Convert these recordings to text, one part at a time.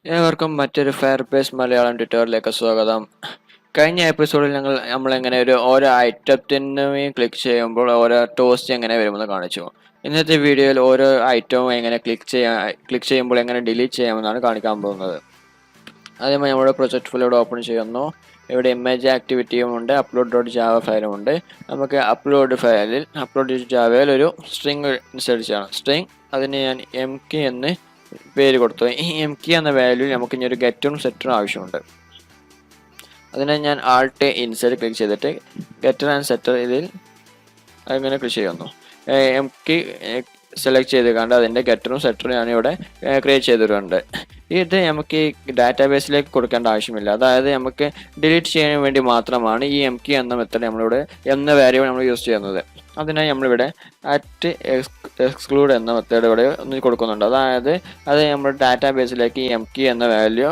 ഏവർക്കും മറ്റൊരു ഫയർബേസ് മലയാളം ട്യൂട്ടോറിയലിലേക്ക് സ്വാഗതം. കഴിഞ്ഞ എപ്പിസോഡിൽ നമ്മൾ എങ്ങനെ ഓരോ ഐറ്റത്തിനും ക്ലിക്ക് ചെയ്യുമ്പോൾ ഓരോ ടോസ്റ്റ് എങ്ങനെ വരുമെന്ന് കാണിച്ചു. ഇന്നത്തെ വീഡിയോയിൽ ഓരോ ഐറ്റവും എങ്ങനെ ക്ലിക്ക് ചെയ്യുമ്പോൾ എങ്ങനെ ഡിലീറ്റ് ചെയ്യാമെന്നാണ് കാണിക്കാൻ പോകുന്നത്. ആദ്യമായി നമ്മുടെ പ്രൊജക്ട് ഫയൽ ഇവിടെ ഓപ്പൺ ചെയ്യുന്നു. ഇവിടെ ഇമേജ് ആക്ടിവിറ്റിയും ഉണ്ട്, അപ്ലോഡ് ഡോട്ട് ജാവ ഫയലും ഉണ്ട്. നമുക്ക് അപ്ലോഡ് ജാവയിൽ ഒരു സ്ട്രിങ് ഇൻസേർട്ട് ചെയ്യണം. സ്ട്രിങ് അതിന് ഞാൻ എം കെ എന്ന് പേര് കൊടുത്തു. ഈ എം കെ എന്ന വാല്യൂ നമുക്ക് ഇനി ഒരു ഗെറ്ററും സെറ്ററും ആവശ്യമുണ്ട്. അതിനായി ഞാൻ ആൾട്ട് ഇൻസേർട്ട് ക്ലിക്ക് ചെയ്തിട്ട് ഗെറ്റർ ആൻഡ് സെറ്റർ ഇതിൽ അങ്ങനെ ക്ലിക്ക് ചെയ്യുന്നു. എം കെ സെലക്ട് ചെയ്ത് കണ്ട് അതിൻ്റെ ഗെറ്ററും സെറ്ററും ഞാനിവിടെ ക്രിയേറ്റ് ചെയ്തിട്ടുണ്ട്. ഇത് നമുക്ക് ഈ ഡാറ്റാബേസിലേക്ക് കൊടുക്കേണ്ട ആവശ്യമില്ല. അതായത് നമുക്ക് ഡിലീറ്റ് ചെയ്യാൻ വേണ്ടി മാത്രമാണ് ഈ എം കെ എന്ന മെത്തേഡ് നമ്മളിവിടെ എന്ന വാല്യൂ നമ്മൾ യൂസ് ചെയ്യുന്നത്. അതിനായി നമ്മളിവിടെ എക്സ്ക്ലൂഡ് എന്ന മെത്തേഡ് ഇവിടെ ഒന്ന് കൊടുക്കുന്നുണ്ട്. അതായത് അത് നമ്മുടെ ഡാറ്റാബേസിലേക്ക് ഈ എം കെ എന്ന വാല്യൂ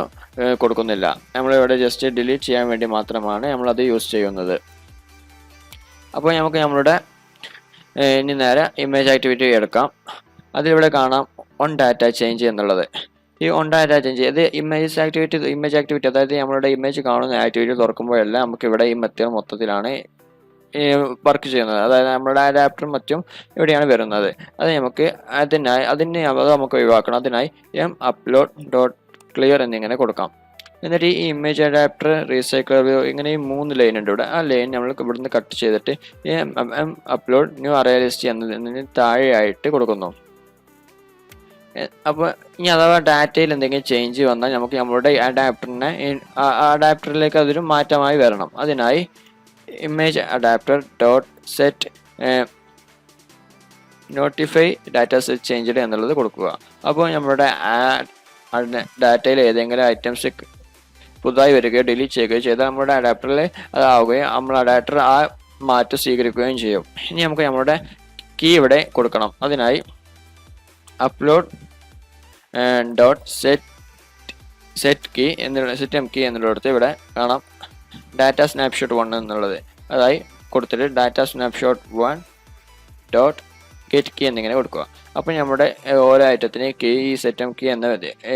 കൊടുക്കുന്നില്ല. നമ്മളിവിടെ ജസ്റ്റ് ഡിലീറ്റ് ചെയ്യാൻ വേണ്ടി മാത്രമാണ് നമ്മളത് യൂസ് ചെയ്യുന്നത്. അപ്പോൾ നമുക്ക് നമ്മളുടെ ഇനി നേരെ ഇമേജ് ആക്ടിവിറ്റി എടുക്കാം. അതിലിവിടെ കാണാം ഓൺ ഡാറ്റ ചേഞ്ച് എന്നുള്ളത്. ഈ ഓൺ ഡാറ്റ ചേഞ്ച് ഇത് ഇമേജ് ആക്ടിവിറ്റി അതായത് നമ്മളുടെ ഇമേജ് കാണുന്ന ആക്ടിവിറ്റി തുറക്കുമ്പോഴെല്ലാം നമുക്ക് ഇവിടെ ഈ മെത്തേഡ് മൊത്തത്തിലാണ് വർക്ക് ചെയ്യുന്നത്. അതായത് നമ്മുടെ അഡാപ്റ്ററും മറ്റും ഇവിടെയാണ് വരുന്നത്. അത് നമുക്ക് അത് നമുക്ക് ഒഴിവാക്കണം. അതിനായി എം അപ്ലോഡ് ഡോട്ട് ക്ലിയർ എന്നിങ്ങനെ കൊടുക്കാം. എന്നിട്ട് ഈ ഇമേജ് അഡാപ്റ്റർ റീസൈക്കിൾ ഇങ്ങനെ ഈ 3 ലൈൻ ഉണ്ട് ഇവിടെ. ആ ലൈൻ നമ്മൾ ഇവിടുന്ന് കട്ട് ചെയ്തിട്ട് അപ്ലോഡ് ന്യൂ അറേ ലിസ്റ്റ് എന്നതിന് താഴെയായിട്ട് കൊടുക്കുന്നു. അപ്പോൾ ഇനി അഥവാ ഡാറ്റയിൽ എന്തെങ്കിലും ചേഞ്ച് വന്നാൽ നമുക്ക് നമ്മളുടെ അഡാപ്റ്ററിലേക്ക് അതൊരു മാറ്റമായി വരണം. അതിനായി image adapter dot set notify data set changed എന്നുള്ളത് കൊടുക്കുക. അപ്പോൾ നമ്മുടെ ഡാറ്റയിൽ ഏതെങ്കിലും ഐറ്റംസ് പുതുതായി വരികയോ ഡിലീറ്റ് ചെയ്യുകയോ ചെയ്താൽ നമ്മുടെ അഡാപ്റ്ററിൽ അതാവുകയും നമ്മൾ അഡാപ്റ്റർ ആ മാറ്റം സ്വീകരിക്കുകയും ചെയ്യും. ഇനി നമുക്ക് നമ്മുടെ കീ ഇവിടെ കൊടുക്കണം. അതിനായി upload dot set M key എന്നുള്ളിടത്ത് ഇവിടെ കാണാം ഡാറ്റ സ്നാപ്ഷോട്ട് 1 എന്നുള്ളത്. അതായി കൊടുത്തിട്ട് data snapshot 1 dot get key എന്നിങ്ങനെ കൊടുക്കുക. അപ്പോൾ നമ്മുടെ ഓരോ ഐറ്റത്തിന് കീ ഈ സെറ്റ് കീ എന്ന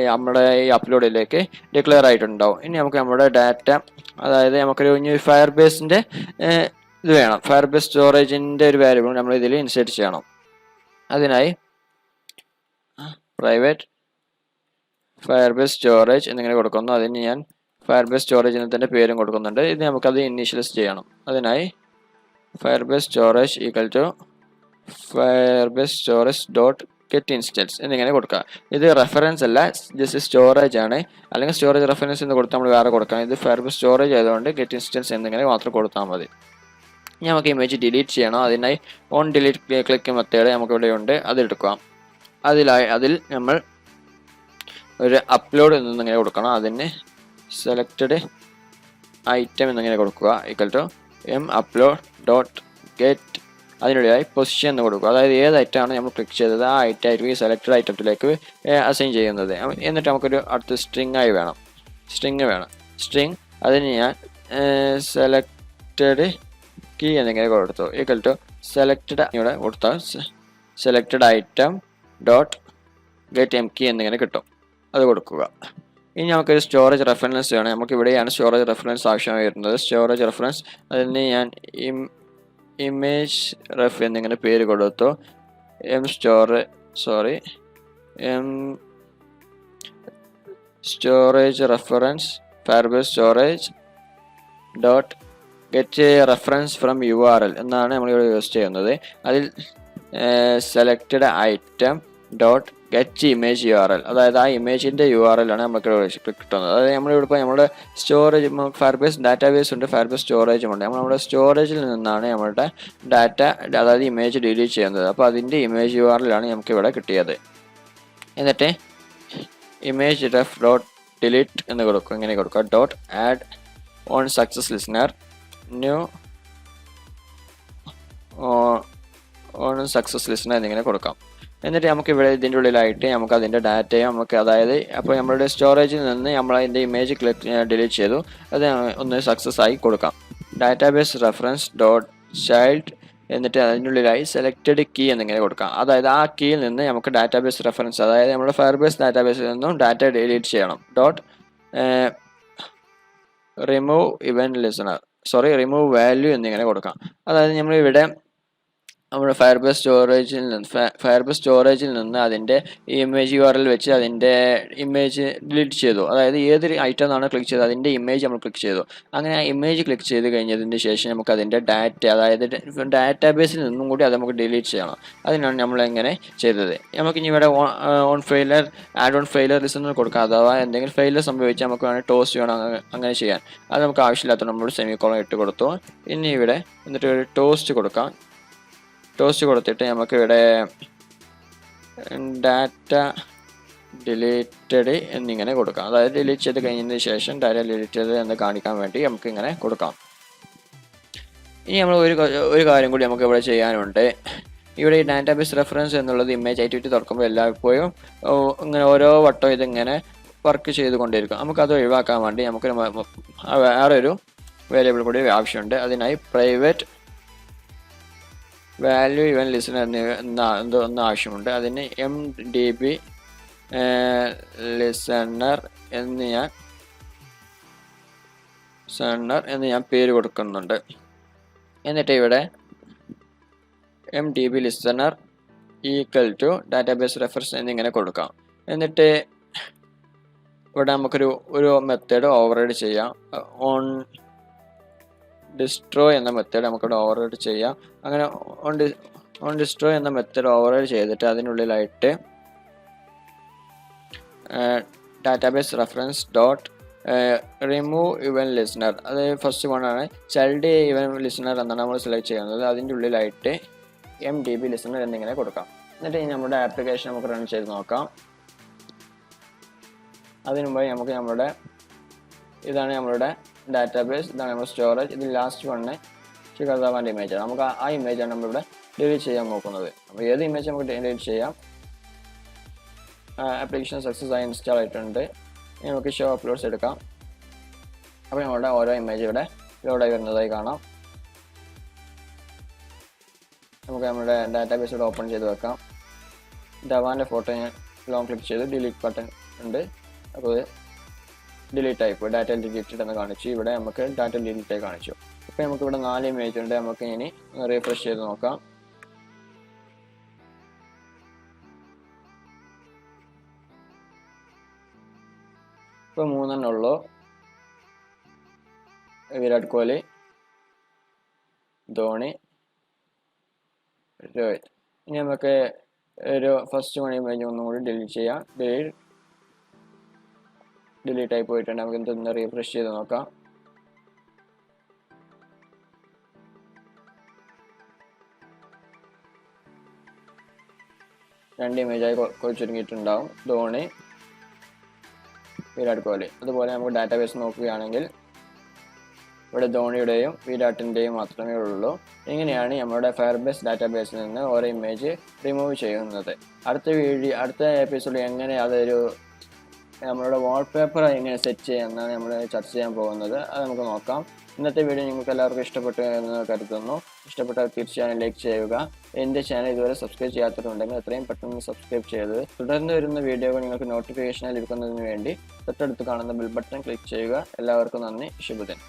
നമ്മുടെ ഈ അപ്ലോഡിലേക്ക് ഡിക്ലെയർ ആയിട്ടുണ്ടാവും. ഇനി നമുക്ക് നമ്മുടെ ഡാറ്റ അതായത് നമുക്കൊരു ഫയർബേസിൻ്റെ ഇത് വേണം. ഫയർബേസ് സ്റ്റോറേജിൻ്റെ ഒരു വാല്യൂബിൾ നമ്മൾ ഇതിൽ ഇൻസേർട്ട് ചെയ്യണം. അതിനായി പ്രൈവറ്റ് ഫയർബേസ് സ്റ്റോറേജ് എന്നിങ്ങനെ കൊടുക്കുന്നു. അതിന് ഞാൻ ഫയർബേസ് സ്റ്റോറേജ് എന്നതിൻ്റെ പേരും കൊടുക്കുന്നുണ്ട്. ഇത് നമുക്കത് ഇനീഷ്യലൈസ് ചെയ്യണം. അതിനായി Firebase storage equal to Firebase storage dot get instance എന്നിങ്ങനെ കൊടുക്കുക. ഇത് റെഫറൻസ് അല്ല, ജസ്റ്റ് സ്റ്റോറേജ് ആണ്. അല്ലെങ്കിൽ സ്റ്റോറേജ് റെഫറൻസ് എന്ന് കൊടുത്താൽ നമ്മൾ വേറെ കൊടുക്കണം. ഇത് ഫയർബേസ് സ്റ്റോറേജ് ആയതുകൊണ്ട് ഗെറ്റ് ഇൻസ്റ്റൻസ് എന്നിങ്ങനെ മാത്രം കൊടുത്താൽ മതി. നമുക്ക് ഇമേജ് ഡിലീറ്റ് ചെയ്യണം. അതിനായി ഓൺ ഡിലീറ്റ് ക്ലിക്ക് മെത്തേഡ് നമുക്കിവിടെ ഉണ്ട്, അതെടുക്കാം. അതിൽ നമ്മൾ ഒരു അപ്ലോഡ് എന്നിങ്ങനെ കൊടുക്കണം. അതിന് സെലക്റ്റഡ് ഐറ്റം എന്നിങ്ങനെ കൊടുക്കുക equal to M upload dot get അതിനിടയായി പൊസിഷൻ എന്ന് കൊടുക്കുക. അതായത് ഏത് ഐറ്റമാണ് നമ്മൾ ക്ലിക്ക് ചെയ്തത് ആ ഐറ്റമായിരിക്കും ഈ സെലക്റ്റഡ് ഐറ്റത്തിലേക്ക് അസൈൻ ചെയ്യുന്നത്. എന്നിട്ട് നമുക്കൊരു അടുത്ത സ്ട്രിങ് വേണം. സ്ട്രിങ് അതിന് ഞാൻ സെലക്റ്റഡ് കീ എന്നിങ്ങനെ കൊടുത്തു ഈക്വൽ ടു സെലക്റ്റഡ് ഇവിടെ കൊടുത്താൽ selected item dot get M key എന്നിങ്ങനെ കിട്ടും. അത് കൊടുക്കുക. ഇനി നമുക്കൊരു സ്റ്റോറേജ് റെഫറൻസ് വേണം. നമുക്ക് ഇവിടെയാണ് സ്റ്റോറേജ് റെഫറൻസ് ആവശ്യമായി വരുന്നത്. സ്റ്റോറേജ് റെഫറൻസ് അതിന് ഞാൻ ഇമേജ് റെഫ് എന്നിങ്ങനെ പേര് കൊടുത്തു. Storage reference Firebase storage dot get reference from URL എന്നാണ് നമ്മളിവിടെ യൂസ് ചെയ്യുന്നത്. അതിൽ selected item dot get image URL അതായത് ആ ഇമേജിൻ്റെ URL ആണ് നമുക്ക് കിട്ടുന്നത്. അതായത് നമ്മളിവിടെ ഇപ്പോൾ നമ്മുടെ സ്റ്റോറേജ് ഫയർബേസ് ഡാറ്റാബേസ് ഉണ്ട്, ഫയർബേസ് സ്റ്റോറേജും ഉണ്ട്. നമ്മുടെ സ്റ്റോറേജിൽ നിന്നാണ് നമ്മളുടെ ഡാറ്റ അതായത് ഇമേജ് ഡിലീറ്റ് ചെയ്യുന്നത്. അപ്പോൾ അതിൻ്റെ ഇമേജ് URL ആണ് നമുക്ക് ഇവിടെ കിട്ടിയത്. എന്നിട്ട് ഇമേജ് റെഫ് ഡോട്ട് ഡിലീറ്റ് എന്ന് കൊടുക്കുക. ഇങ്ങനെ കൊടുക്കുക dot add on success listener new on success listener എന്നിങ്ങനെ കൊടുക്കാം. എന്നിട്ട് നമുക്ക് ഇവിടെ ഇതിൻ്റെ ഉള്ളിലായിട്ട് നമുക്ക് അതിൻ്റെ ഡാറ്റയും നമുക്ക് അതായത് അപ്പോൾ നമ്മളുടെ സ്റ്റോറേജിൽ നിന്ന് നമ്മൾ അതിൻ്റെ ഇമേജ് ഡിലീറ്റ് ചെയ്തു, അത് ഒന്ന് സക്സസ് ആയി കൊടുക്കാം. ഡാറ്റാബേസ് റെഫറൻസ് ഡോട്ട് ചൈൽഡ് എന്നിട്ട് അതിനുള്ളിലായി സെലക്റ്റഡ് കീ എന്നിങ്ങനെ കൊടുക്കാം. അതായത് ആ കീയിൽ നിന്ന് നമുക്ക് ഡാറ്റാബേസ് റെഫറൻസ്, അതായത് നമ്മുടെ ഫയർബേസ് ഡാറ്റാബേസിൽ നിന്നും ഡാറ്റ ഡിലീറ്റ് ചെയ്യണം. റിമൂവ് വാല്യൂ എന്നിങ്ങനെ കൊടുക്കാം. അതായത് നമ്മളിവിടെ നമ്മുടെ ഫയർബേസ് സ്റ്റോറേജിൽ നിന്ന് അതിൻ്റെ ഇമേജ് URL വെച്ച് അതിൻ്റെ ഇമേജ് ഡിലീറ്റ് ചെയ്തു. അതായത് ഏതൊരു ഐറ്റം ആണ് ക്ലിക്ക് ചെയ്തത് അതിൻ്റെ ഇമേജ് നമ്മൾ ക്ലിക്ക് ചെയ്തു. അങ്ങനെ ആ ഇമേജ് ക്ലിക്ക് ചെയ്ത് കഴിഞ്ഞതിന് ശേഷം നമുക്ക് അതിൻ്റെ ഡാറ്റ, അതായത് ഡാറ്റാബേസിൽ നിന്നും കൂടി അത് നമുക്ക് ഡിലീറ്റ് ചെയ്യണം. അതിനാണ് നമ്മൾ എങ്ങനെ ചെയ്തത്. നമുക്കിനി ഇവിടെ ആഡ് ഓൺ ഫെയിലർ ലിസണർ കൊടുക്കാം. അഥവാ എന്തെങ്കിലും ഫെയിലർ സംഭവിച്ചാൽ നമുക്ക് വേണമെങ്കിൽ ടോസ് ചെയ്യണം, അങ്ങനെ ചെയ്യാൻ. അത് നമുക്ക് ആവശ്യമില്ലാത്തത് നമ്മൾ സെമിക്കോളൻ ഇട്ട് കൊടുത്തു. ഇനി ഇവിടെ എന്നിട്ട് ഒരു ടോസ്റ്റ് കൊടുക്കാം. ടോസ്റ്റ് കൊടുത്തിട്ട് നമുക്ക് ഇവിടെ ഡാറ്റ ഡിലീറ്റഡ് എന്നിങ്ങനെ കൊടുക്കാം. അതായത് ഡിലീറ്റ് ചെയ്ത് കഴിഞ്ഞതിന് ശേഷം ഡാറ്റ ഡിലീറ്റഡ് എന്ന് കാണിക്കാൻ വേണ്ടി നമുക്ക് ഇങ്ങനെ കൊടുക്കാം. ഇനി നമ്മൾ ഒരു കാര്യം കൂടി നമുക്ക് ഇവിടെ ചെയ്യാനുണ്ട്. ഇവിടെ ഈ ഡാറ്റാബേസ് റെഫറൻസ് എന്നുള്ളത് ഇമേജ് ആക്ടിവിറ്റി തുറക്കുമ്പോൾ എല്ലായ്പ്പോഴും ഇങ്ങനെ ഓരോ വട്ടം ഇതിങ്ങനെ വർക്ക് ചെയ്തുകൊണ്ടിരിക്കും. നമുക്കത് ഒഴിവാക്കാൻ വേണ്ടി നമുക്ക് വേറൊരു വേരിയബിൾ കൂടി ആവശ്യമുണ്ട്. അതിനായി പ്രൈവറ്റ് വാല്യൂ ഇവൻ ലിസണർ ഒന്ന് ആവശ്യമുണ്ട്. അതിന് MDB ലിസണർ എന്ന് ഞാൻ പേര് കൊടുക്കുന്നുണ്ട്. എന്നിട്ട് ഇവിടെ MDB listener equal to database reference എന്നിങ്ങനെ കൊടുക്കാം. എന്നിട്ട് ഇവിടെ നമുക്കൊരു മെത്തേഡ് ഓവർറൈഡ് ചെയ്യാം. ഡിസ്ട്രോയ് എന്ന മെത്തേഡ് നമുക്കിവിടെ ഓവർറൈഡ് ചെയ്യാം. അങ്ങനെ ഓൺ ഡിസ്ട്രോയ് എന്ന മെത്തേഡ് ഓവർറൈഡ് ചെയ്തിട്ട് അതിനുള്ളിലായിട്ട് database reference dot remove event listener, അത് ഫസ്റ്റ് വണ്ണാണ്. ചൈൽഡ് ഇവൻ ലിസണർ എന്നാണ് നമ്മൾ സെലക്ട് ചെയ്യുന്നത്. അതിൻ്റെ ഉള്ളിലായിട്ട് MDB ലിസണർ എന്നിങ്ങനെ കൊടുക്കാം. എന്നിട്ട് നമ്മുടെ ആപ്ലിക്കേഷൻ നമുക്ക് റൺ ചെയ്ത് നോക്കാം. അതിനുമുമ്പായി നമുക്ക് ഇതാണ് നമ്മളുടെ ഡാറ്റാബേസ്, ഇതാണ് നമ്മുടെ സ്റ്റോറേജ്. ഇതിൽ ലാസ്റ്റ് വണ്ണ് ഷിഖർദാവാൻ്റെ ഇമേജാണ്. നമുക്ക് ആ ഇമേജാണ് നമ്മളിവിടെ ഡിലീറ്റ് ചെയ്യാൻ നോക്കുന്നത്. അപ്പോൾ ഏത് ഇമേജ് നമുക്ക് ഡിലീറ്റ് ചെയ്യാം. ആപ്ലിക്കേഷൻ സക്സസ് ആയി ഇൻസ്റ്റാൾ ആയിട്ടുണ്ട്. ഇനി നമുക്ക് ഷോ അപ്ലോഡ്സ് എടുക്കാം. അപ്പോൾ നമ്മുടെ ഓരോ ഇമേജ് ഇവിടെ ലോഡായി വരുന്നതായി കാണാം. നമുക്ക് നമ്മുടെ ഡാറ്റാബേസ് ഇവിടെ ഓപ്പൺ ചെയ്ത് വെക്കാം. ധവാൻ്റെ ഫോട്ടോ ഞാൻ ലോങ് ക്ലിക്ക് ചെയ്ത് ഡിലീറ്റ് ബട്ടൺ ഉണ്ട്. അപ്പോൾ ഡിലീറ്റ് ആയിപ്പോയി, ഡാറ്റ ഡിലീറ്റഡ് എന്ന് കാണിച്ചു. ഇവിടെ നമുക്ക് ഡാറ്റ ഡിലീറ്റ് ആയി കാണിച്ചു. ഇപ്പോൾ നമുക്ക് ഇവിടെ 4 ഇമേജ് ഉണ്ട്. നമുക്ക് ഇനി റീഫ്രഷ് ചെയ്ത് നോക്കാം. ഇപ്പോൾ 3 ഉള്ളൂ. വിരാട് കോഹ്ലി, ധോണി, രോഹിത്. ഇനി നമുക്ക് ഒരു ഫസ്റ്റ് 1 ഇമേജ് ഒന്നും കൂടി ഡിലീറ്റ് ചെയ്യാം. ഡിലീറ്റ് ആയി പോയിട്ടുണ്ട്. നമുക്ക് എന്തൊന്ന് റീഫ്രഷ് ചെയ്ത് നോക്കാം. രണ്ട് ഇമേജായി ചുരുങ്ങിയിട്ടുണ്ടാവും. ധോണി, വിരാട് കോഹ്ലി. അതുപോലെ നമുക്ക് ഡാറ്റാബേസ് നോക്കുകയാണെങ്കിൽ ഇവിടെ ധോണിയുടെയും വിരാട്ടിൻ്റെയും മാത്രമേ ഉള്ളൂ. ഇങ്ങനെയാണ് നമ്മുടെ ഫയർബേസ് ഡാറ്റാബേസിൽ നിന്ന് ഓരോ ഇമേജ് റിമൂവ് ചെയ്യുന്നത്. അടുത്ത എപ്പിസോഡിൽ എങ്ങനെ നമ്മളുടെ വാൾപേപ്പർ എങ്ങനെ സെറ്റ് ചെയ്യാമെന്നാണ് നമ്മൾ ചർച്ച ചെയ്യാൻ പോകുന്നത്. അത് നമുക്ക് നോക്കാം. ഇന്നത്തെ വീഡിയോ നിങ്ങൾക്ക് എല്ലാവർക്കും ഇഷ്ടപ്പെട്ടു എന്ന് കരുതുന്നു. ഇഷ്ടപ്പെട്ടാൽ തീർച്ചയായും ലൈക്ക് ചെയ്യുക. എൻ്റെ ചാനൽ ഇതുവരെ സബ്സ്ക്രൈബ് ചെയ്യാത്തിട്ടുണ്ടെങ്കിൽ എത്രയും പെട്ടെന്ന് സബ്സ്ക്രൈബ് ചെയ്തത്. തുടർന്ന് വരുന്ന വീഡിയോകൾ നിങ്ങൾക്ക് നോട്ടിഫിക്കേഷനായി ലഭിക്കുന്നതിന് വേണ്ടി തൊട്ടടുത്ത് കാണുന്ന ബെൽ ബട്ടൺ ക്ലിക്ക് ചെയ്യുക. എല്ലാവർക്കും നന്ദി. ശുഭദിനം.